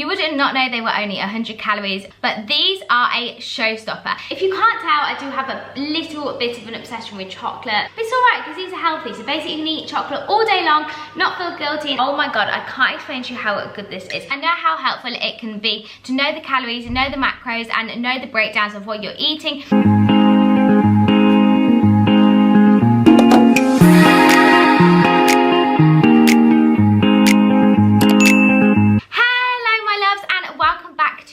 You would not know they were only 100 calories, but these are a showstopper. If you can't tell, I do have a little bit of an obsession with chocolate. But it's alright because these are healthy. So basically you can eat chocolate all day long, not feel guilty. And oh my God, I can't explain to you how good this is. I know how helpful it can be to know the calories, know the macros, and know the breakdowns of what you're eating.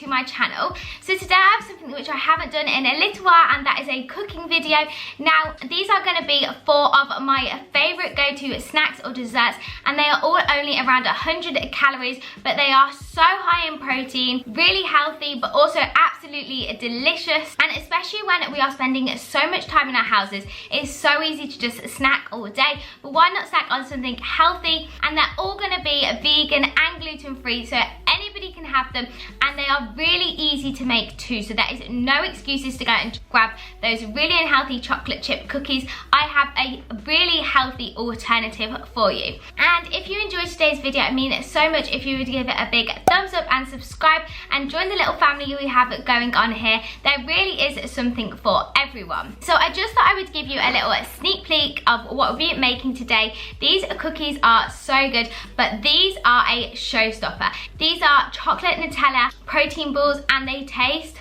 My channel. So today I have something which I haven't done in a little while, and that is a cooking video. Now these are going to be 4 of my favourite go-to snacks or desserts, and they are all only around 100 calories, but they are so high in protein, really healthy, but also absolutely delicious. And especially when we are spending so much time in our houses, it's so easy to just snack all day, but why not snack on something healthy? And they're all going to be vegan and gluten-free, so anybody can have them, and they are really easy to make too, so there is no excuses to go and grab those really unhealthy chocolate chip cookies. I have a really healthy alternative for you. And if you enjoyed today's video, it means so much if you would give it a big thumbs up and subscribe and join the little family we have going on here. There really is something for everyone. So I just thought I would give you a little sneak peek of what we'll be making today. These cookies are so good, but these are a showstopper. These are chocolate Nutella protein balls, and they taste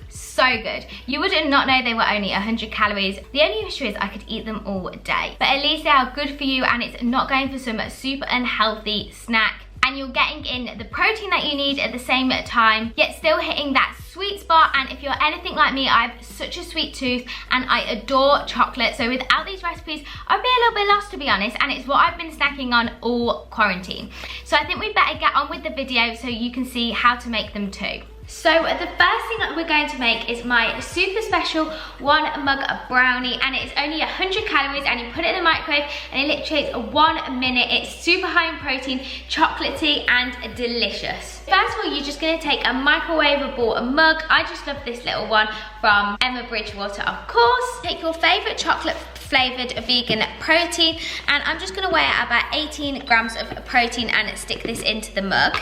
so good. You would not know they were only 100 calories. The only issue is I could eat them all day, but at least they are good for you, and it's not going for some super unhealthy snack. And you're getting in the protein that you need at the same time, yet still hitting that sweet spot. And if you're anything like me, I have such a sweet tooth and I adore chocolate. So without these recipes, I'd be a little bit lost, to be honest. And it's what I've been snacking on all quarantine. So I think we'd better get on with the video so you can see how to make them too. So the first thing that we're going to make is my super special 1 mug of brownie, and it's only 100 calories, and you put it in the microwave and it literally takes 1 minute. It's super high in protein, chocolatey and delicious. First of all, you're just going to take a microwavable mug. I just love this little one from Emma Bridgewater, of course. Take your favourite chocolate flavoured vegan protein, and I'm just going to weigh out about 18 grams of protein and stick this into the mug.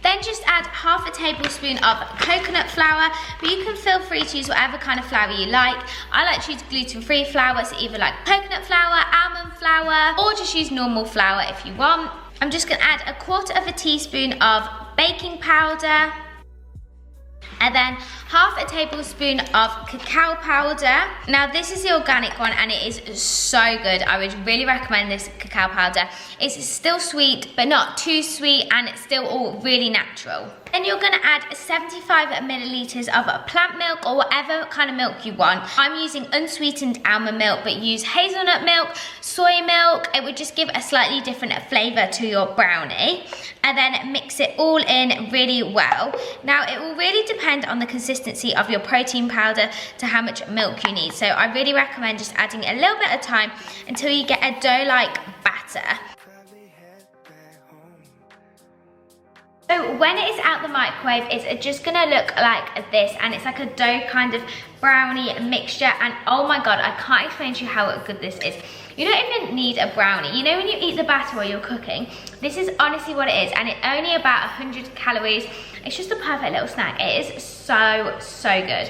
Then just add half a tablespoon of coconut flour, but you can feel free to use whatever kind of flour you like. I like to use gluten-free flour, so either like coconut flour, almond flour, or just use normal flour if you want. I'm just going to add 1/4 teaspoon of baking powder, and then half a tablespoon of cacao powder. Now this is the organic one, and it is so good. I would really recommend this cacao powder. It's still sweet, but not too sweet, and it's still all really natural. Then you're gonna add 75 milliliters of plant milk, or whatever kind of milk you want. I'm using unsweetened almond milk, but use hazelnut milk, soy milk. It would just give a slightly different flavor to your brownie. And then mix it all in really well. Now it will really depend on the consistency of your protein powder to how much milk you need. So I really recommend just adding a little bit of time until you get a dough-like batter. So when it is out the microwave, it's just gonna look like this, and it's like a dough kind of brownie mixture, and oh my God, I can't explain to you how good this is. You don't even need a brownie. You know when you eat the batter while you're cooking? This is honestly what it is, and it's only about 100 calories. It's just a perfect little snack. It is so, so good.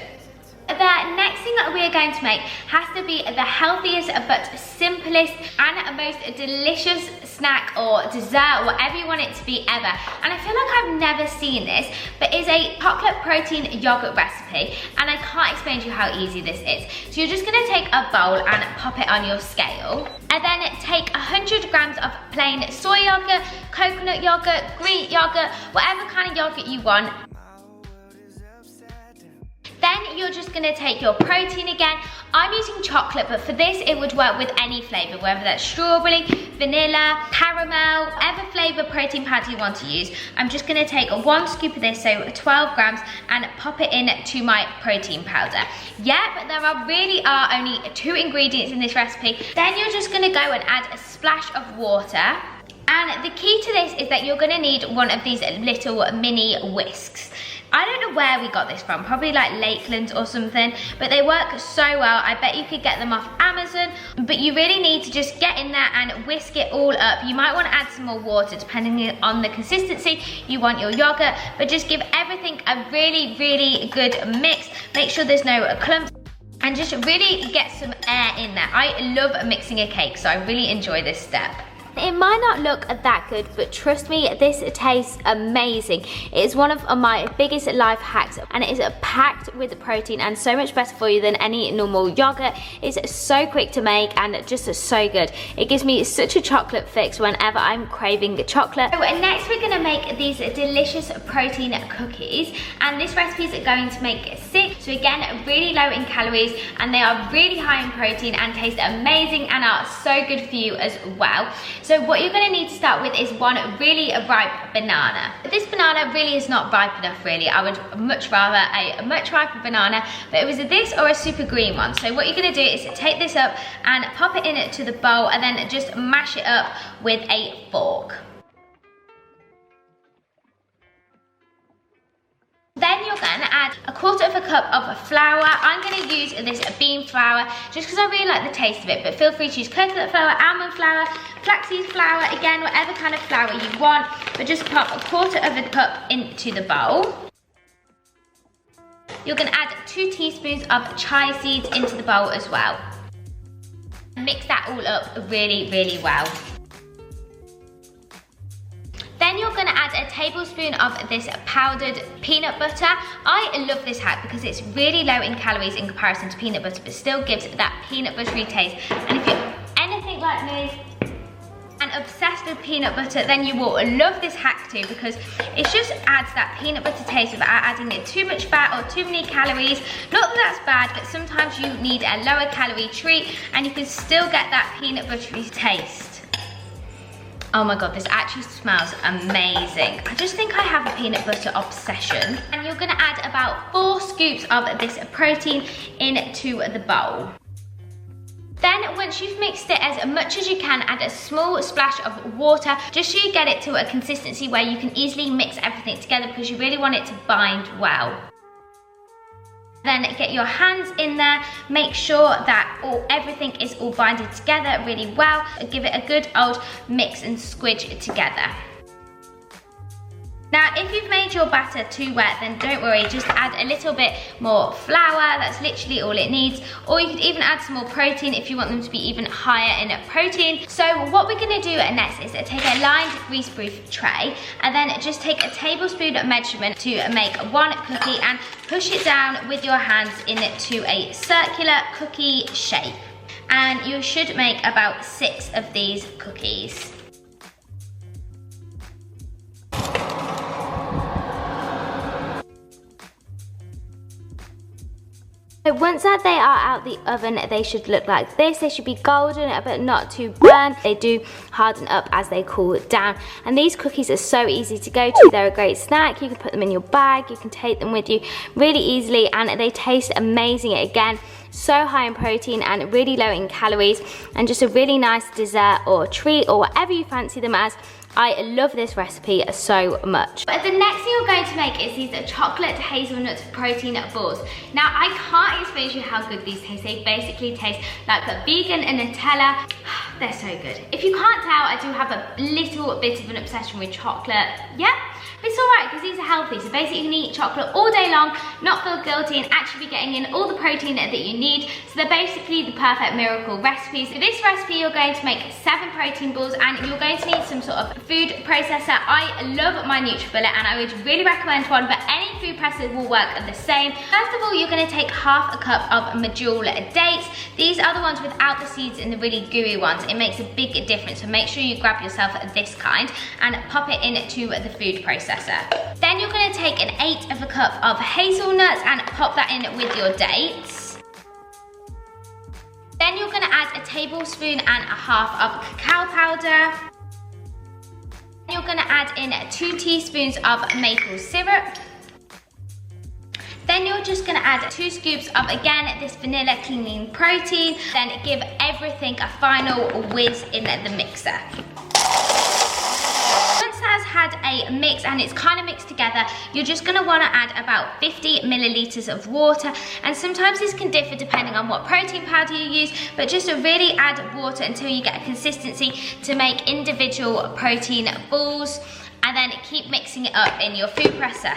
The next thing that we are going to make has to be the healthiest but simplest and most delicious snack or dessert, whatever you want it to be ever. And I feel like I've never seen this, but it's a chocolate protein yogurt recipe, and I can't explain to you how easy this is. So you're just gonna take a bowl and pop it on your scale, and then take 100 grams of plain soy yogurt, coconut yogurt, Greek yogurt, whatever kind of yogurt you want. Then you're just gonna take your protein again. I'm using chocolate, but for this it would work with any flavor, whether that's strawberry, vanilla, caramel, whatever flavor protein powder you want to use. I'm just gonna take 1 scoop of this, so 12 grams, and pop it in to my protein powder. Yeah, but there really are only 2 ingredients in this recipe. Then you're just gonna go and add a splash of water. And the key to this is that you're gonna need one of these little mini whisks. I don't know where we got this from, probably like Lakeland or something, but they work so well. I bet you could get them off Amazon, but you really need to just get in there and whisk it all up. You might want to add some more water depending on the consistency you want your yogurt, but just give everything a really, really good mix. Make sure there's no clumps and just really get some air in there. I love mixing a cake, so I really enjoy this step. It might not look that good, but trust me, this tastes amazing. It is one of my biggest life hacks, and it is packed with protein and so much better for you than any normal yogurt. It's so quick to make and just so good. It gives me such a chocolate fix whenever I'm craving chocolate. So next we're gonna make these delicious protein cookies, and this recipe is going to make 6. So again, really low in calories, and they are really high in protein and taste amazing and are so good for you as well. So what you're gonna need to start with is one really ripe banana. This banana really is not ripe enough really. I would much rather a much riper banana, but it was this or a super green one. So what you're gonna do is take this up and pop it into the bowl and then just mash it up with a fork. Then you're going to add a 1/4 cup of flour. I'm going to use this bean flour just because I really like the taste of it, but feel free to use coconut flour, almond flour, flaxseed flour, again, whatever kind of flour you want, but just pop a 1/4 cup into the bowl. You're going to add 2 teaspoons of chia seeds into the bowl as well. Mix that all up really, really well. Then you're going to add a tablespoon of this powdered peanut butter. I love this hack because it's really low in calories in comparison to peanut butter, but still gives that peanut buttery taste. And if you're anything like me and obsessed with peanut butter, then you will love this hack too, because it just adds that peanut butter taste without adding too much fat or too many calories. Not that that's bad, but sometimes you need a lower calorie treat and you can still get that peanut buttery taste. Oh my god, this actually smells amazing. I just think I have a peanut butter obsession. And you're gonna add about 4 scoops of this protein into the bowl. Then once you've mixed it as much as you can, add a small splash of water just so you get it to a consistency where you can easily mix everything together, because you really want it to bind well. Then get your hands in there, make sure that everything is all binded together really well. Give it a good old mix and squidge together. Now, if you've made your batter too wet, then don't worry, just add a little bit more flour. That's literally all it needs. Or you could even add some more protein if you want them to be even higher in protein. So what we're gonna do next is take a lined greaseproof tray and then just take a tablespoon measurement to make 1 cookie and push it down with your hands into a circular cookie shape. And you should make about 6 of these cookies. So once that they are out the oven, they should look like this. They should be golden but not too burnt. They do harden up as they cool down. And these cookies are so easy to go to. They're a great snack. You can put them in your bag. You can take them with you really easily, and they taste amazing. Again, so high in protein and really low in calories, and just a really nice dessert or treat or whatever you fancy them as. I love this recipe so much. But the next thing you're going to make is these chocolate hazelnut protein balls. Now, I can't explain to you how good these taste. They basically taste like a vegan and Nutella. They're so good. If you can't tell, I do have a little bit of an obsession with chocolate. Yeah, but it's alright because these are healthy. So basically you can eat chocolate all day long, not feel guilty, and actually be getting in all the protein that you need. So they're basically the perfect miracle recipes. For this recipe, you're going to make 7 protein balls, and you're going to need some sort of food processor. I love my NutriBullet, and I would really recommend one, but any food processor will work the same. First of all, you're going to take 1/2 cup of medjool dates. These are the ones without the seeds and the really gooey ones. It makes a big difference, so make sure you grab yourself this kind and pop it into the food processor. Then you're going to take an 1/8 cup of hazelnuts and pop that in with your dates. Then you're going to add a tablespoon and 1/2 of cacao powder. You're going to add in 2 teaspoons of maple syrup. Then you're just going to add 2 scoops of, again, this vanilla cleaning protein. Then give everything a final whiz in the mixer. Once that's had a mix and it's kind of mixed together, you're just going to want to add about 50 milliliters of water, and sometimes this can differ depending on what protein powder you use, but just to really add water until you get a consistency to make individual protein balls, and then keep mixing it up in your food presser.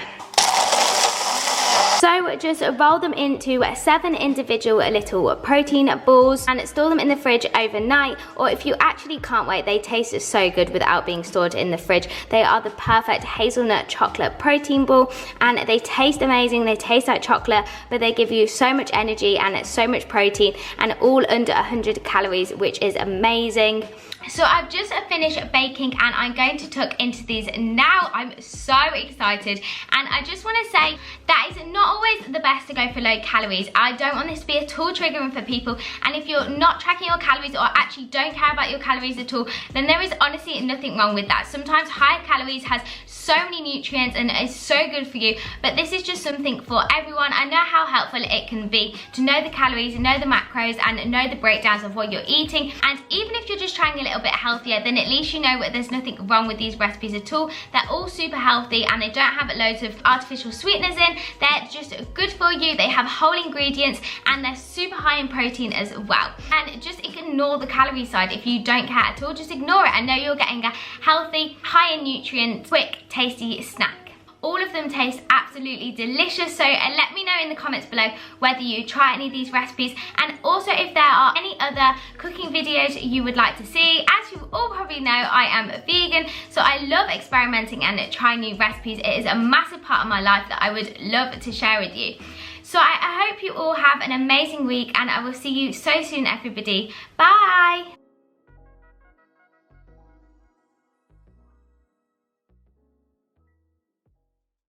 So just roll them into 7 individual little protein balls and store them in the fridge overnight, or if you actually can't wait, they taste so good without being stored in the fridge. They are the perfect hazelnut chocolate protein ball, and they taste amazing. They taste like chocolate, but they give you so much energy and so much protein, and all under 100 calories, which is amazing. So I've just finished baking and I'm going to tuck into these now. I'm so excited, and I just want to say that it's not always the best to go for low calories. I don't want this to be at all triggering for people, and if you're not tracking your calories or actually don't care about your calories at all, then there is honestly nothing wrong with that. Sometimes higher calories has so many nutrients and is so good for you, but this is just something for everyone. I know how helpful it can be to know the calories, know the macros, and know the breakdowns of what you're eating. And even if you're just trying a little bit healthier, then at least you know that there's nothing wrong with these recipes at all. They're all super healthy and they don't have loads of artificial sweeteners in. They're just good for you. They have whole ingredients and they're super high in protein as well. And just ignore the calorie side if you don't care at all. Just ignore it and know you're getting a healthy, high in nutrients, quick, tasty snack. All of them taste absolutely delicious, so let me know in the comments below whether you try any of these recipes, and also if there are any other cooking videos you would like to see. As you all probably know, I am vegan, so I love experimenting and trying new recipes. It is a massive part of my life that I would love to share with you. So I hope you all have an amazing week, and I will see you so soon, everybody. Bye!